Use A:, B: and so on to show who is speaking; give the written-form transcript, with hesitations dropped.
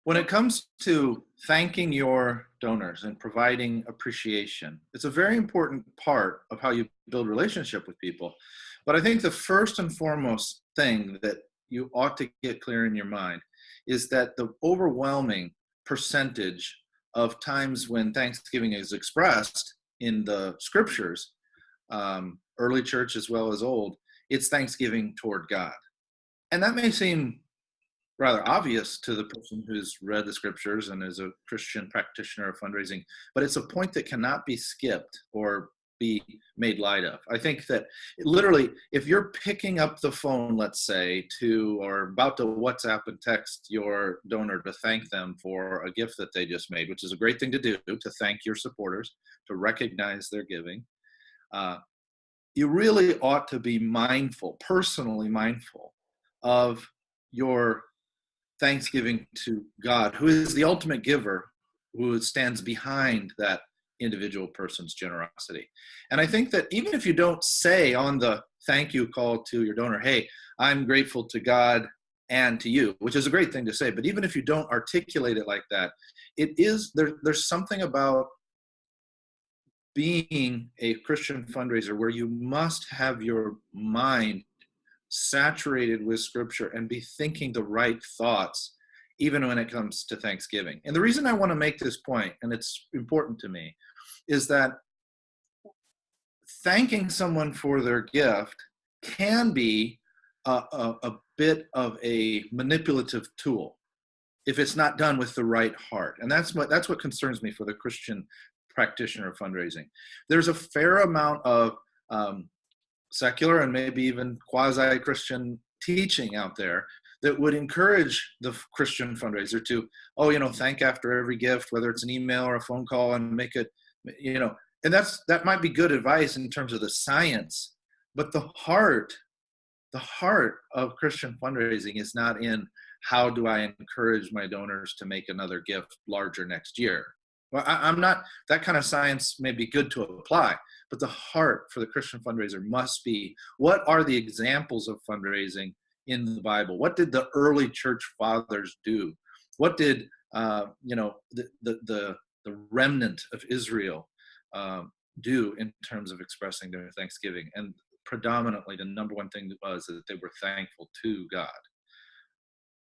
A: When it comes to thanking your donors and providing appreciation, it's a very important part of how you build relationship with people. But I think the first and foremost thing that you ought to get clear in your mind is that the overwhelming percentage of times when Thanksgiving is expressed in the scriptures, early church as well as old, it's thanksgiving toward God. And that may seem rather obvious to the person who's read the scriptures and is a Christian practitioner of fundraising, but it's a point that cannot be skipped or be made light of. I think that literally, if you're picking up the phone, let's say, or about to WhatsApp and text your donor to thank them for a gift that they just made, which is a great thing to do, to thank your supporters, to recognize their giving, you really ought to be mindful, personally mindful, of your thanksgiving to God, who is the ultimate giver, who stands behind that individual person's generosity. And I think that even if you don't say on the thank you call to your donor, hey, I'm grateful to God and to you, which is a great thing to say, but even if you don't articulate it like that, there's something about being a Christian fundraiser where you must have your mind saturated with scripture and be thinking the right thoughts, even when it comes to Thanksgiving. And the reason I want to make this point, and it's important to me, is that thanking someone for their gift can be a bit of a manipulative tool if it's not done with the right heart. And that's what concerns me for the Christian practitioner of fundraising. There's a fair amount of secular and maybe even quasi-Christian teaching out there that would encourage the Christian fundraiser to, thank after every gift, whether it's an email or a phone call, and make it, and that might be good advice in terms of the science, but the heart of Christian fundraising is not in how do I encourage my donors to make another gift larger next year. Well, I'm not, that kind of science may be good to apply, but the heart for the Christian fundraiser must be, what are the examples of fundraising in the Bible? What did the early church fathers do? What did, the remnant of Israel do in terms of expressing their thanksgiving? And predominantly, the number one thing was that they were thankful to God.